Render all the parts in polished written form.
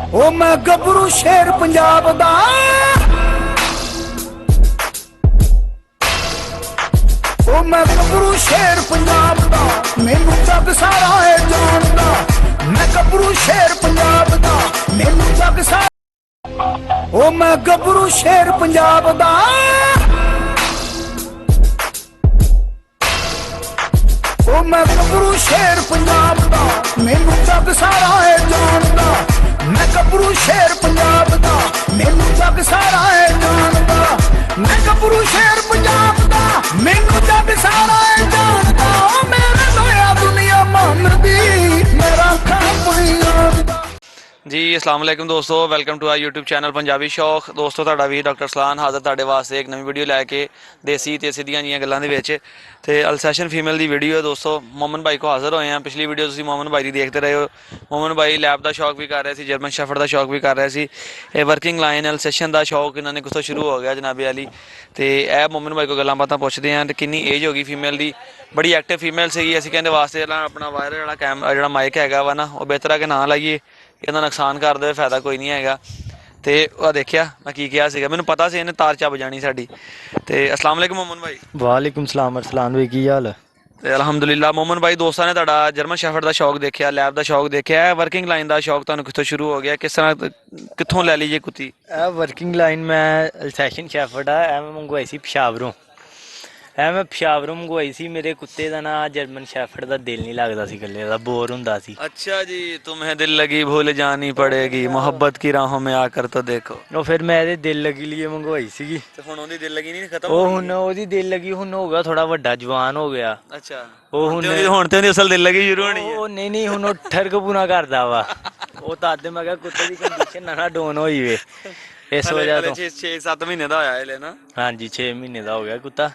ओ मैं गबरू शेर पंजाब दा, ओ मैं गबरू शेर पंजाब दा, मैनू जग सारा है जानदा। मैं गबरू शेर पंजाब दा, मैनू जग सारा, ओ मैं गबरू शेर पंजाब दा, ओ मैं गबरू शेर पंजाब दा, मैनू जग सारा है जानदा। मैं गबरू शेर पंजाब दा, मैनू जग सारा है जानदा। मैं गबरू शेर पंजाब दा, मैनू जग सारा है जानदा। ओ मेरे लोया दुनिया मनदी, मेरा खाम दा। जी अस्सलाम वालेकुम दोस्तों, welcome to our YouTube channel Punjabi Shauq. दोस्तों ਤੁਹਾਡਾ ਵੀ ਡਾਕਟਰ ਸਲਾਨ ਹਾਜ਼ਰ ਤੁਹਾਡੇ ਵਾਸਤੇ ਇੱਕ ਨਵੀਂ ਵੀਡੀਓ ਲੈ ਕੇ ਦੇਸੀ ਤੇ ਸਿੱਧੀਆਂ ਜੀਆਂ ਗੱਲਾਂ ਦੇ ਵਿੱਚ। ਤੇ ਅਲਸੈਸ਼ਨ ਫੀਮੇਲ ਦੀ ਵੀਡੀਓ ਹੈ ਦੋਸਤੋ। ਮੋਮਨ ਭਾਈ ਕੋ ਹਾਜ਼ਰ ਹੋਏ ਆ। ਪਿਛਲੀ ਵੀਡੀਓ ਤੁਸੀਂ ਮੋਮਨ ਭਾਈ ਦੀ ਦੇਖਦੇ ਰਹੇ ਹੋ। ਮੋਮਨ ਭਾਈ ਲੈਬ ਦਾ ਸ਼ੌਕ ਵੀ ਕਰ ਰਹੇ ਸੀ, ਜਰਮਨ ਸ਼ੈਫਰਡ ਦਾ ਸ਼ੌਕ ਵੀ ਕਰ ਰਹੇ ਸੀ। ਇਹ ਵਰਕਿੰਗ ਲਾਈਨ ਅਲਸੈਸ਼ਨ ਦਾ ਸ਼ੌਕ ਇਹਨਾਂ ਨੇ ਕਿੱਥੋਂ ਸ਼ੁਰੂ ਹੋ ਗਿਆ ਜਨਾਬੇ ਵਾਲੀ। ਤੇ ਇਹ ਮੋਮਨ ਭਾਈ ਕੋ ਗੱਲਾਂ ਬਾਤਾਂ ਪੁੱਛਦੇ ਆ ਤੇ ਕਿੰਨੀ ਏਜ ਹੋ ਗਈ ਫੀਮੇਲ ਦੀ। ਬੜੀ ਐਕਟਿਵ ਫੀਮੇਲ ਸੀਗੀ। ਅਸੀਂ ਕਹਿੰਦੇ ਵਾਸਤੇ ਆਪਣਾ ਵਾਇਰ ਵਾਲਾ ਜਿਹੜਾ ਮਾਈਕ ਹੈਗਾ ਵਾ ਨਾ, ਉਹ ਬਿਹਤਰ ਆ ਕਿ ਨਾ ਲਾਈਏ, ਇਹਦਾ ਨੁਕਸਾਨ ਕਰਦੇ ਫਾਇਦਾ ਕੋਈ ਨਹੀਂ ਹੈਗਾ। ਤੇ ਉਹ ਦੇਖਿਆ ਮੈਂ ਕੀ ਕਿਹਾ ਸੀਗਾ, ਮੈਨੂੰ ਪਤਾ ਸੀ ਇਹਨੇ ਤਾਰ ਚੱਬ ਜਾਣੀ ਸਾਡੀ। ਤੇ ਅਸਲਾਮ ਵਾਲੇਕੁਮ ਮੋਮਨ ਭਾਈ। ਵਾਲੇਕੁਮ ਸਲਾਮ ਅਰਸਲਾਨ ਭਾਈ, ਕੀ ਹਾਲ ਹੈ? ਤੇ ਅਲਹਮਦੁਲਿਲਾ। ਮੋਮਨ ਭਾਈ ਦੋਸਤਾਂ ਨੇ ਤੁਹਾਡਾ ਜਰਮਨ ਸ਼ੈਫਰਡ ਦਾ ਸ਼ੌਕ ਦੇਖਿਆ, ਲੈਬ ਦਾ ਸ਼ੌਕ ਦੇਖਿਆ, ਵਰਕਿੰਗ ਲਾਈਨ ਦਾ ਸ਼ੌਕ ਤੁਹਾਨੂੰ ਕਿੱਥੋਂ ਸ਼ੁਰੂ ਹੋ ਗਿਆ, ਕਿਸ ਤਰ੍ਹਾਂ ਕਿੱਥੋਂ ਲੈ ਲਈ ਜੇ ਕੁੱਤੀ? ਇਹ ਵਰਕਿੰਗ ਲਾਈਨ ਮੈਂ ਅਲਸੈਸ਼ਨ ਸ਼ੈਫਰਡ ਆ, ਇਹ ਮੈਂ ਮੰਗਵਾਈ ਸੀ ਪਸ਼ਾਵਰੋਂ। ਇਹ ਮੈਂ ਪਸ਼ਾਵਰੋਂ ਮੰਗਵਾਈ ਸੀ। ਮੇਰੇ ਕੁੱਤੇ ਦਾ ਨਾਂ ਜਰਮਨ ਸ਼ੈਫਰਡ ਦਾ ਦਿਲ ਨਹੀਂ ਲੱਗਦਾ ਸੀ, ਇਕੱਲੇ ਦਾ ਬੋਰ ਹੁੰਦਾ ਸੀ। ਅੱਛਾ ਜੀ, ਤੁਮੇ ਦਿਲ ਲਗੀ ਭੁੱਲ ਜਾਣੀ ਪੜੇਗੀ, ਮੁਹੱਬਤ ਕੀ ਰਾਹੋਂ ਮੇਂ ਆਕਰ ਤੋ ਦੇਖੋ। ਉਹ ਫਿਰ ਮੈਂ ਇਹਦੇ ਦਿਲ ਲੱਗੀ ਲਈ ਮੰਗਵਾਈ ਸੀਗੀ। ਤੇ ਹੁਣ ਉਹਦੀ ਦਿਲ ਲਗੀ ਨਹੀਂ ਖਤਮ? ਉਹ ਹੁਣ ਉਹਦੀ ਦਿਲ ਲੱਗੀ ਹੁਣ ਹੋ ਗਿਆ ਥੋੜਾ ਵੱਡਾ, ਜਵਾਨ ਹੋ ਗਿਆ। ਅੱਛਾ, ਉਹ ਹੁਣ ਤੇ ਉਹਦੀ ਅਸਲ ਦਿਲ ਲਗੀ ਸ਼ੁਰੂ ਹੋਣੀ ਹੈ। ਉਹ ਨਹੀਂ ਹੁਣ ਉਹ ਠਰਕਪੂਣਾ ਕਰਦਾ ਵਾ। ਉਹ ਤਾਂ ਅੱਜ ਮੈਂ ਕਿਹਾ ਕੁੱਤੇ ਦੀ ਕੰਡੀਸ਼ਨ ਨਾ ਡਾਊਨ ਹੋਈ ਵੇ, ਇਸ ਵਜ੍ਹਾ ਤੋਂ। 6-7 ਮਹੀਨੇ ਦਾ ਹੋਇਆ ਇਹਲੇ ਨਾ? ਹਾਂਜੀ 6 ਮਹੀਨੇ ਦਾ ਹੋ ਗਿਆ ਕੁੱਤਾ।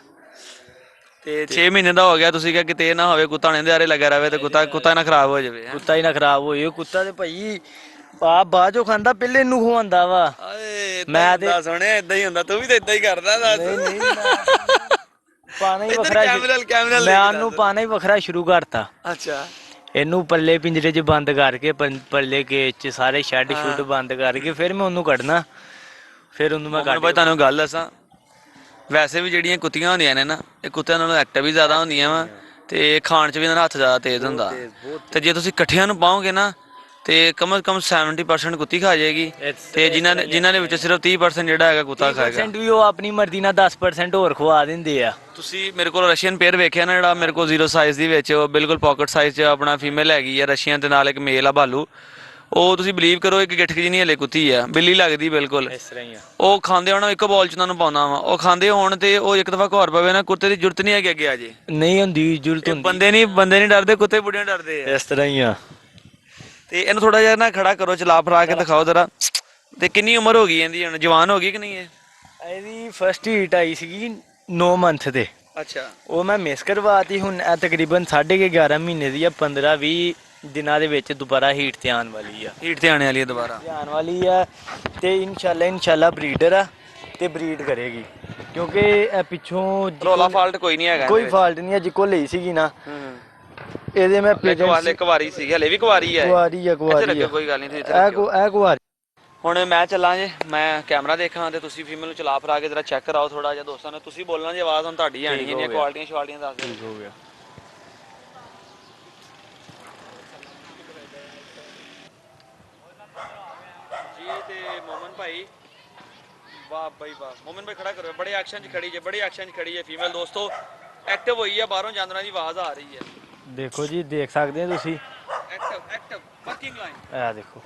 ਤੇ 6 ਮਹੀਨੇ ਦਾ ਹੋ ਗਿਆ। ਤੁਸੀਂ ਕਿਹਾ ਕਿਤੇ ਇਹ ਨਾ ਹੋਵੇ ਕੁੱਤਾ ਨੇ ਆਰੇ ਲੱਗਾ ਰਵੇ ਤੇ ਕੁੱਤਾ ਨਾ ਖਰਾਬ ਹੋ ਜਾਵੇ। ਕੁੱਤਾ ਹੀ ਨਾ ਖਰਾਬ ਹੋਏ। ਕੁੱਤਾ ਤੇ ਭਾਈ ਆ ਬਾਅਦ ਚੋਂ ਖਾਂਦਾ, ਪਹਿਲੇ ਇਹਨੂੰ ਖਵਾਉਂਦਾ ਵਾ। ਮੈਂ ਤੇ ਸੁਣਿਆ ਇਦਾਂ ਹੀ ਹੁੰਦਾ, ਤੂੰ ਵੀ ਤਾਂ ਇਦਾਂ ਹੀ ਕਰਦਾ। ਨਹੀਂ ਪਾਣਾ ਹੀ ਵੱਖਰਾ, ਮੈਂ ਉਹਨੂੰ ਪਾਣਾ ਹੀ ਵੱਖਰਾ ਸ਼ੁਰੂ ਕਰਤਾ। ਅੱਛਾ, ਇਹਨੂੰ ਪੱਲੇ ਪਿੰਜਰੇ 'ਚ ਬੰਦ ਕਰਕੇ, ਪੱਲੇ ਕੇਜ 'ਚ ਸਾਰੇ ਸ਼ੈੱਡ ਸ਼ੁੱਡ ਬੰਦ ਕਰਕੇ ਫਿਰ ਮੈਂ ਉਹਨੂੰ ਕੱਢਣਾ। ਫਿਰ ਉਹਨੂੰ ਮੈਂ ਕੱਢ। ਤੁਹਾਨੂੰ ਗੱਲ ਦੱਸਾਂ, ਵੈਸੇ ਵੀ ਜਿਹੜੀਆਂ ਕੁੱਤੀਆਂ ਹੁੰਦੀਆਂ ਨੇ ਨਾ, ਇਹ ਕੁੱਤਿਆਂ ਨਾਲੋਂ ਐਕਟਿਵ ਵੀ ਜ਼ਿਆਦਾ ਹੁੰਦੀਆਂ ਵਾ ਤੇ ਖਾਣ 'ਚ ਵੀ ਇਹਨਾਂ ਦਾ ਹੱਥ ਜ਼ਿਆਦਾ ਤੇਜ਼ ਹੁੰਦਾ। ਤੇ ਜੇ ਤੁਸੀਂ ਇਕੱਠਿਆਂ ਨੂੰ ਪਾਓਗੇ ਨਾ ਤੇ ਕਮ ਸੇ ਕਮ 70% ਕੁੱਤੀ ਖਾ ਜਾਏਗੀ ਤੇ ਜਿਨ੍ਹਾਂ ਦੇ ਵਿੱਚ ਸਿਰਫ 30% ਜਿਹੜਾ ਹੈਗਾ ਕੁੱਤਾ ਖਾਏਗਾ। 30% ਵੀ ਉਹ ਆਪਣੀ ਮਰਜ਼ੀ ਨਾਲ 10% ਹੋਰ ਖਵਾ ਦਿੰਦੇ ਆ। ਤੁਸੀਂ ਮੇਰੇ ਕੋਲ ਰਸ਼ੀਅਨ ਪੇਅਰ ਵੇਖਿਆ ਨਾ, ਜਿਹੜਾ ਮੇਰੇ ਕੋਲ 0 ਸਾਈਜ਼ ਦੀ ਵਿੱਚ ਬਿਲਕੁਲ ਪਾਕਟ ਸਾਈਜ਼ 'ਚ ਆਪਣਾ ਫੀਮੇਲ ਹੈਗੀ ਆ ਰਸ਼ੀਅਨ ਦੇ ਨਾਲ ਇੱਕ ਮੇਲ ਆ ਭਾਲੂ। ਉਹ ਤੁਸੀਂ ਬਿਲੀਵ ਕਰੋ ਇੱਕ ਗਿੱਠਕ ਜਿਹੀ ਨਹੀਂ ਹਲੇ ਕੁੱਤੀ ਆ, ਬਿੱਲੀ ਲੱਗਦੀ ਬਿਲਕੁਲ ਇਸ ਤਰ੍ਹਾਂ ਹੀ ਆ। ਉਹ ਖਾਂਦੇ ਹੋਣ, ਇੱਕ ਬੋਲ 'ਚ ਉਹਨਾਂ ਨੂੰ ਪਾਉਂਦਾ ਵਾ, ਉਹ ਖਾਂਦੇ ਹੋਣ ਤੇ ਉਹ ਇੱਕ ਦਫਾ ਘਰ ਪਵੇ ਨਾ, ਕੁੱਤੇ ਦੀ ਜ਼ਰੂਰਤ ਨਹੀਂ ਹੈਗੀ ਅੱਗੇ ਆ ਜੇ। ਨਹੀਂ ਹੁੰਦੀ ਜ਼ਰੂਰਤ ਹੁੰਦੀ। ਬੰਦੇ ਨਹੀਂ ਡਰਦੇ, ਕੁੱਤੇ ਬੁੱਢੀਆਂ ਡਰਦੇ ਆ। ਇਸ ਤਰ੍ਹਾਂ ਹੀ ਆ। ਤੇ ਇਹਨੂੰ ਥੋੜਾ ਜਿਹਾ ਨਾ ਖੜਾ ਕਰੋ, ਚਲਾ ਫਰਾ ਕੇ ਦਿਖਾਓ ਜ਼ਰਾ। ਤੇ ਕਿੰਨੀ ਉਮਰ ਹੋ ਗਈ ਇਹਦੀ ਹੁਣ, ਜਵਾਨ ਹੋ ਗਈ ਕਿ ਨਹੀਂ? ਇਹਦੀ ਫਸਟ ਹੀਟ ਆਈ ਸੀਗੀ 9 ਮੰਥ ਤੇ। ਅੱਛਾ, ਉਹ ਮੈਂ ਮਿਸ ਕਰਵਾਤੀ। ਹੁਣ ਇਹ ਤਕਰੀਬਨ 11.5 ਮਹੀਨੇ ਦੀ ਆ। 15-20 ਦਿਨਾਂ ਦੇ ਵਿੱਚ ਦੁਬਾਰਾ ਹੀਟ ਤੇ ਆਉਣ ਵਾਲੀ ਆ। ਹੀਟ ਤੇ ਆਣੇ ਵਾਲੀ ਹੈ ਦੁਬਾਰਾ, ਆਉਣ ਵਾਲੀ ਆ। ਤੇ ਇਨਸ਼ਾਅੱਲਾ ਬਰੀਡਰ ਆ ਤੇ ਬਰੀਡ ਕਰੇਗੀ, ਕਿਉਂਕਿ ਇਹ ਪਿੱਛੋਂ ਰੋਲਾ ਫਾਲਟ ਕੋਈ ਨਹੀਂ ਹੈਗਾ, ਕੋਈ ਫਾਲਟ ਨਹੀਂ ਆ। ਜਿੱਕੋ ਲਈ ਸੀਗੀ ਨਾ ਇਹਦੇ ਮੈਂ ਕੁਵਾਰੀ ਸੀ, ਹਲੇ ਵੀ ਕੁਵਾਰੀ ਹੈ। ਕੁਵਾਰੀ ਆ, ਕੁਵਾਰੀ ਆ, ਕੋਈ ਗੱਲ ਨਹੀਂ। ਇਹ ਕੁਵਾਰੀ। ਹੁਣ ਮੈਂ ਚੱਲਾਂ ਜੇ, ਮੈਂ ਕੈਮਰਾ ਦੇਖਾਂ ਤੇ ਤੁਸੀਂ ਫੀਮੇਲ ਨੂੰ ਚਲਾ ਫਰਾ ਕੇ ਜਰਾ ਚੈੱਕ ਕਰਾਓ ਥੋੜਾ ਜਿਹਾ ਦੋਸਤਾਂ ਨੇ। ਤੁਸੀਂ ਬੋਲਣਾ ਜੀ, ਆਵਾਜ਼ ਹੁਣ ਤੁਹਾਡੀ ਆਣੀ ਹੈ, ਕੁਆਲਟੀਆਂ ਸ਼ਵਾਲਟੀਆਂ ਦੱਸ ਦਿਓ। ਠੀਕ ਹੋ ਗਿਆ। ਜੀ ਤੇ ਮੋਮਨ ਭਾਈ, ਵਾਹ ਬਾਈ ਵਾਹ। ਮੋਮਨ ਭਾਈ ਖੜਾ ਕਰੋ, ਬੜੇ ਐਕਸ਼ਨ 'ਚ ਖੜੀ ਜੇ, ਬੜੇ ਐਕਸ਼ਨ 'ਚ ਖੜੀ ਹੈ ਫੀਮੇਲ ਦੋਸਤੋ। ਐਕਟਿਵ ਹੋਈ ਹੈ, ਬਾਹਰੋਂ ਜਾਨਵਰਾਂ ਦੀ ਆਵਾਜ਼ ਆ ਰਹੀ ਹੈ। ਦੇਖੋ ਜੀ, ਦੇਖ ਸਕਦੇ ਹੋ ਤੁਸੀਂ। Active working line. ਇਹ ਦੇਖੋ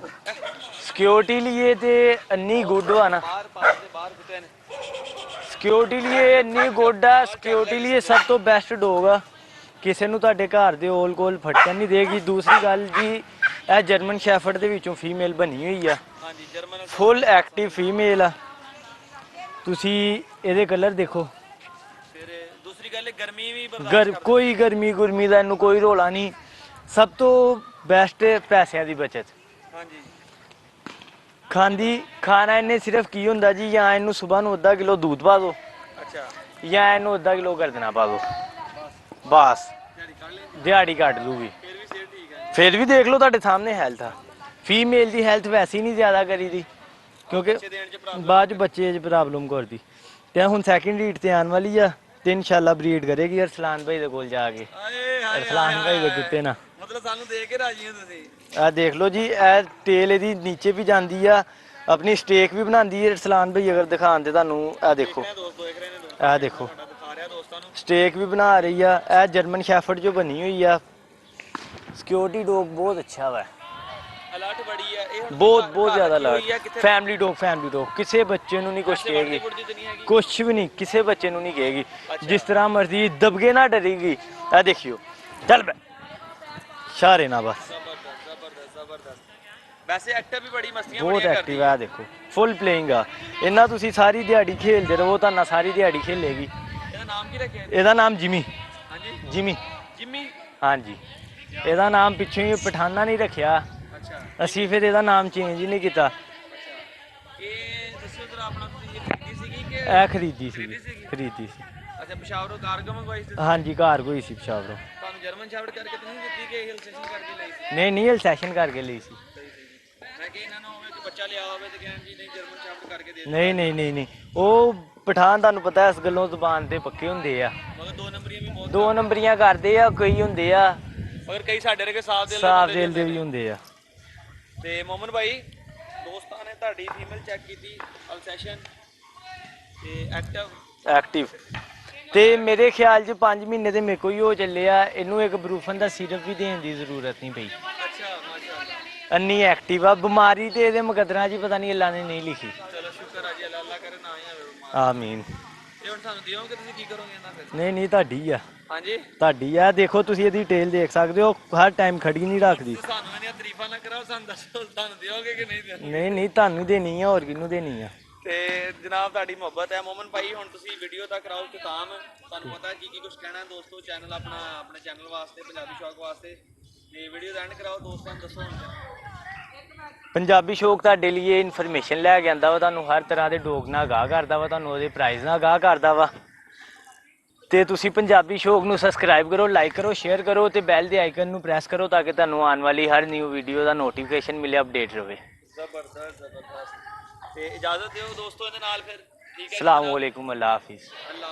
ਸਿਕਿਉਰਿਟੀ ਲਈ ਤੇ ਇੰਨੀ ਗੁੱਡ ਆ ਨਾ। ਬਾਹਰ ਕੁੱਤੇ ਨੇ। ਸਿਕਿਉਰਿਟੀ ਲਈ ਇੰਨੀ ਗੁੱਡ ਆ। ਸਿਕਿਉਰਿਟੀ ਲਈ ਸਭ ਤੋਂ ਬੈਸਟ ਡੋਗ ਆ। ਕਿਸੇ ਨੂੰ ਤੁਹਾਡੇ ਘਰ ਦੇ ਓਲ ਕੋਲ ਫਟਕਣ ਨਹੀਂ ਦੇਗੀ। ਦੂਸਰੀ ਗੱਲ ਜੀ, ਇਹ ਜਰਮਨ ਸ਼ੈਫਰਡ ਦੇ ਵਿੱਚੋਂ ਫੀਮੇਲ ਬਣੀ ਹੋਈ ਆ। ਹਾਂਜੀ, ਜਰਮਨ ਫੁੱਲ ਐਕਟਿਵ ਫੀਮੇਲ ਆ। ਤੁਸੀਂ ਇਹਦੇ ਕਲਰ ਦੇਖੋ। ਫਿਰ ਦੂਸਰੀ ਗੱਲ, ਗਰਮੀ ਵੀ ਕੋਈ ਗਰਮੀ ਦਾ ਇਹਨੂੰ ਕੋਈ ਰੋਲਾ ਨਹੀਂ। ਸਭ ਤੋਂ ਬੈਸਟ ਪੈਸਿਆਂ ਦੀ ਬਚਤ। ਹਾਂਜੀ, ਖਾਣਾ ਇਹਨੇ ਸਿਰਫ ਕੀ ਹੁੰਦਾ ਜੀ, ਜਾਂ ਇਹਨੂੰ ਸਵੇਰ ਨੂੰ ਅੱਧਾ ਕਿਲੋ दूध ਪਾ ਦਿਓ। ਅੱਛਾ, ਜਾਂ ਇਹਨੂੰ ਅੱਧਾ ਕਿਲੋ ਗਰਦਨਾ ਪਾ ਦਿਓ, ਬਸ ਦਿਹਾੜੀ ਕੱਢ ਲੂਗੀ। ਫਿਰ ਵੀ ਸਿਹਤ ਠੀਕ ਹੈ। ਫਿਰ ਵੀ ਦੇਖ ਲਓ ਤੁਹਾਡੇ ਸਾਹਮਣੇ ਹੈਲਥ ਆ। ਫੀਮੇਲ ਦੀ ਹੈਲਥ ਵੈਸੇ ਹੀ ਨਹੀਂ ਜ਼ਿਆਦਾ ਕਰੀਦੀ ਕਿਉਂਕਿ ਬੱਚੇ ਦੇਣ 'ਚ problem ਬਾਅਦ 'ਚ ਬੱਚੇ 'ਚ ਪ੍ਰੋਬਲਮ ਕਰਦੀ ਤੇ ਹੁਣ ਸੈਕਿੰਡ ਹੀਟ ਤੇ ਆਉਣ ਵਾਲੀ ਆ ਤੇ ਇਨਸ਼ਾਅੱਲਾ ਬਰੀਡ ਕਰੇਗੀ ਅਰਸਲਾਨ ਭਾਈ ਦੇ ਕੋਲ ਜਾ ਕੇ। ਆਏ ਹਾਏ ਅਰਸਲਾਨ ਭਾਈ ਦੇ ਕੁੱਤੇ ਨਾਲ। ਮਤਲਬ ਸਾਨੂੰ ਦੇਖ ਕੇ ਰਾਜੀ ਹੋ ਤੁਸੀਂ। ਆ ਦੇਖ ਲਓ ਜੀ, ਇਹ ਟੇਲ ਇਹਦੀ ਨੀਚੇ ਵੀ ਜਾਂਦੀ ਆ, ਆਪਣੀ ਸਟੇਕ ਵੀ ਬਣਾਉਂਦੀ ਹੈ ਅਰਸਲਾਨ ਭਾਈ ਅਗਰ ਦਿਖਾਉਣ ਤੇ ਤੁਹਾਨੂੰ। ਇਹ ਦੇਖੋ, ਦੋਸਤੋ ਦੇਖ ਰਹੇ ਨੇ ਦੋਸਤੋ, ਇਹ ਦੇਖੋ ਤੁਹਾਡਾ ਦਿਖਾ ਰਿਹਾ ਦੋਸਤਾਂ ਨੂੰ। ਸਟੇਕ ਵੀ ਬਣਾ ਰਹੀ ਆ। ਇਹ ਜਰਮਨ ਸ਼ੈਫਰਡ ਜੋ ਬਣੀ ਹੋਈ ਆ। ਸਿਕਿਉਰਿਟੀ ਡੌਗ ਬਹੁਤ ਅੱਛਾ ਵਾ, ਅਲਰਟ ਬੜੀ ਹੈ ਇਹ ਹੁਣ। ਬਹੁਤ ਜ਼ਿਆਦਾ ਰੱਖੀ ਹੋਈ ਹੈ ਅਲਰਟ। ਕਿੱਥੇ? ਫੈਮਿਲੀ ਡੌਗ ਕਿਸੇ ਬੱਚੇ ਨੂੰ ਨਹੀਂ ਕੁਛ ਵੈਸੇ ਵੜਦੀ ਕਹੇਗੀ, ਵੁੜਦੀ ਤਾਂ ਨਹੀਂ ਹੈਗੀ? ਕੁਛ ਵੀ ਨਹੀਂ, ਕਿਸੇ ਬੱਚੇ ਨੂੰ ਨਹੀਂ ਕਹੇਗੀ। ਅੱਛਾ। ਜਿਸ ਤਰ੍ਹਾਂ ਮਰਜ਼ੀ ਦਬਕੇ ਨਾ ਡਰੇਗੀ। ਇਹ ਦੇਖਿਓ, ਚੱਲ ਬੈ ਇਸ਼ਾਰੇ ਨਾ ਬਸ। ਜ਼ਬਰਦਸਤ ਜ਼ਬਰਦਸਤ ਜ਼ਬਰਦਸਤ। ਵੈਸੇ ਐਕਟਿਵ ਵੀ ਬੜੀ ਮਸਤੀਆਂ ਬਹੁਤ ਬੜੀਆਂ ਐਕਟਿਵ ਆ, ਦੇਖੋ ਫੁੱਲ ਪਲੇਇੰਗ ਆ। ਇਹਨਾਂ ਤੁਸੀਂ ਸਾਰੀ ਦਿਹਾੜੀ ਖੇਲਦੇ ਰਹੋ, ਤੁਹਾਨੂੰ ਸਾਰੀ ਦਿਹਾੜੀ ਖੇਲੇਗੀ। ਇਹਦਾ ਨਾਮ ਕੀ ਰੱਖਿਆ? ਇਹਦਾ ਨਾਮ ਜਿਮੀ। ਹਾਂਜੀ ਜਿਮੀ, ਜਿੰਮੀ। ਹਾਂਜੀ। ਇਹਦਾ ਨਾਮ ਪਿੱਛੋਂ ਹੀ ਪਠਾਨਾ ਨਹੀਂ ਰੱਖਿਆ, ਅੱਛਾ ਅਸੀਂ ਫਿਰ ਇਹਦਾ ਨਾਮ ਚੇਂਜ ਹੀ ਨਹੀਂ ਕੀਤਾ। ਅੱਛਾ। ਇਹ ਦੱਸਿਓ ਜਰਾ ਆਪਣਾ, ਤੁਸੀਂ ਇਹ ਖਰੀਦੀ ਸੀਗੀ ਕਿ? ਇਹ ਖਰੀਦੀ ਸੀ, ਖਰੀਦੀ ਸੀਗੀ? ਖਰੀਦੀ ਸੀ। ਅੱਛਾ ਪਸ਼ਾਵਰੋਂ ਕਾਰਗੋ ਮੰਗਵਾਈ ਸੀ? ਹਾਂਜੀ ਘਰ ਕੋਈ ਸੀ ਪਿਸ਼ਾਵਰੋਂ। ਤੁਹਾਨੂੰ ਜਰਮਨ ਸ਼ੈਫਰਡ ਕਰਕੇ ਤਾਂ ਨਹੀਂ ਦਿੱਤੀ ਕਿ ਹਿਲ ਸਟੇਸ਼ਨ ਕਰਕੇ ਲਈ ਸੀ? ਨਹੀਂ ਸੈਸ਼ਨ ਕਰਕੇ ਲਈ ਸੀ। ਸਹੀ ਸਹੀ। ਮੈਂ ਕਿ ਇਹਨਾਂ ਨੂੰ ਹੋਵੇ ਕਿ ਬੱਚਾ ਲਿਆ ਹੋਵੇ ਤੇ ਕਹਿਣ ਜੀ ਨਹੀਂ ਜਰਮਨ ਸ਼ੈਫਰਡ ਕਰਕੇ ਦੇ ਦਿਓ। ਨਹੀਂ ਉਹ ਪਠਾਨ ਤੁਹਾਨੂੰ ਪਤਾ ਇਸ ਗੱਲੋਂ ਜ਼ੁਬਾਨ ਤੇ ਪੱਕੇ ਹੁੰਦੇ ਆ, ਮਗਰ ਦੋ ਨੰਬਰੀਆਂ ਵੀ ਬਹੁਤ। 2 ਨੰਬਰੀਆਂ ਕਰਦੇ ਆ, ਕਈ ਹੁੰਦੇ ਆ ਮਗਰ ਕਈ ਸਾਡੇ ਵਰਗੇ ਸਾਫ ਦਿਲ ਦੇ ਸਾਫ ਬੰਦੇ ਦਿਲ ਦੇ ਹੁੰਦੇ ਵੀ ਨੇ। ਹੁੰਦੇ ਆ। ਤੇ ਮੋਮਨ ਭਾਈ, ਦੋਸਤਾਂ ਨੇ ਤੁਹਾਡੀ ਫੀਮੇਲ ਚੈੱਕ ਕੀਤੀ, ਅਲਸੈਸ਼ਨ ਤੇ ਐਕਟਿਵ ਤੇ ਮੇਰੇ ਖਿਆਲ 'ਚ 5 ਮਹੀਨੇ ਦੇ ਮੇਰੇ ਕੋਲ ਹੀ ਹੋ ਚੱਲੇ ਆ। ਇਹਨੂੰ ਇੱਕ ਬਰੂਫਨ ਦਾ ਸਿਰਪ ਵੀ ਦੇਣ ਦੀ ਜ਼ਰੂਰਤ ਨਹੀਂ ਪਈ, ਅੱਛਾ ਮਾਸ਼ਾਅੱਲਾ। ਇੰਨੀ ਐਕਟਿਵ ਆ। ਬਿਮਾਰੀ ਤੇ ਇਹਦੇ ਮੁਕੱਦਰਾਂ 'ਚ ਪਤਾ ਨਹੀਂ ਅੱਲਾ ਨੇ ਨਹੀਂ ਲਿਖੀ। ਚਲੋ ਸ਼ੁਕਰ ਆ ਜੀ, ਅੱਲਾ ਕਰੇ ਨਾ ਹੀ ਆਵੇ। ਆਮੀਨ। ਤੇ ਹੁਣ ਸਾਨੂੰ ਦਿਓਗੇ, ਤੁਸੀਂ ਕੀ ਕਰੋਗੇ ਇਹਨਾਂ ਫਿਰ? ਨਹੀਂ ਤੁਹਾਡੀ ਆ, ਹਾਂਜੀ ਤੁਹਾਡੀ ਆ। ਦੇਖੋ ਤੁਸੀਂ ਇਹਦੀ ਟੇਲ ਦੇਖ ਸਕਦੇ ਹੋ, ਹਰ ਟਾਈਮ ਖੜੀ ਨਹੀਂ ਰੱਖਦੀ। ਤੁਸੀਂ ਸਾਨੂੰ ਇਹਨੀਆਂ ਤਾਰੀਫਾਂ ਨਾ ਕਰਾਓ, ਸਾਨੂੰ ਦੱਸੋ ਤੁਹਾਨੂੰ ਦਿਓਗੇ ਕਿ ਨਹੀਂ ਦਿਓਗੇ? ਨਹੀਂ ਤੁਹਾਨੂੰ ਦੇਣੀ ਆ, ਹੋਰ ਕਿਹਨੂੰ ਦੇਣੀ ਆ। ਤੇ ਜਨਾਬ ਤੁਹਾਡੀ ਮੁਹੱਬਤ ਹੈ ਮੋਮਨ ਭਾਈ। ਹੁਣ ਤੁਸੀਂ ਵੀਡੀਓ ਦਾ ਕਰਾਓ ਖਿਤਾਮ। ਤੁਹਾਨੂੰ ਪਤਾ ਕੀ ਕੁਝ ਕਹਿਣਾ ਦੋਸਤੋ, ਚੈਨਲ ਆਪਣੇ ਚੈਨਲ ਵਾਸਤੇ, ਪੰਜਾਬੀ ਸ਼ੌਕ ਵਾਸਤੇ। ਤੇ ਵੀਡੀਓ ਦਾ ਐਂਡ ਕਰਾਓ, ਦੋਸਤਾਂ ਨੂੰ ਦੱਸੋ ਹੁਣ। ਪੰਜਾਬੀ ਸ਼ੌਕ ਤੁਹਾਡੇ ਲਈ ਇਨਫੋਰਮੇਸ਼ਨ ਲੈ ਕੇ ਆਂਦਾ ਵਾ, ਤੁਹਾਨੂੰ ਹਰ ਤਰ੍ਹਾਂ ਦੇ ਡੌਗ ਨਾਲ ਆਗਾਹ ਕਰਦਾ ਵਾ, ਤੁਹਾਨੂੰ ਉਹਦੇ ਪ੍ਰਾਈਜ਼ ਨਾਲ ਆਗਾਹ ਕਰਦਾ ਵਾ। ਤੇ ਤੁਸੀਂ ਪੰਜਾਬੀ ਸ਼ੌਕ ਨੂੰ ਸਬਸਕ੍ਰਾਈਬ ਕਰੋ, ਲਾਈਕ ਕਰੋ, ਸ਼ੇਅਰ ਕਰੋ ਤੇ ਬੈਲ ਦੇ ਆਈਕਨ ਨੂੰ ਪ੍ਰੈਸ ਕਰੋ ਤਾਂ ਕਿ ਤੁਹਾਨੂੰ ਆਉਣ ਵਾਲੀ ਹਰ ਨਿਊ ਵੀਡੀਓ ਦਾ ਨੋਟੀਫਿਕੇਸ਼ਨ ਮਿਲੇ, ਅਪਡੇਟ ਰਵੇ। ਜ਼ਬਰਦਸਤ ਜ਼ਬਰਦਸਤ। ਤੇ ਇਜਾਜ਼ਤ ਦਿਓ ਦੋਸਤੋ ਇਹਦੇ ਨਾਲ ਫਿਰ, ਠੀਕ ਹੈ? ਅਸਲਾਮ ਵਾਲੇਕੁਮ, ਅੱਲਾ ਹਾਫਿਜ਼। ਅੱਲਾ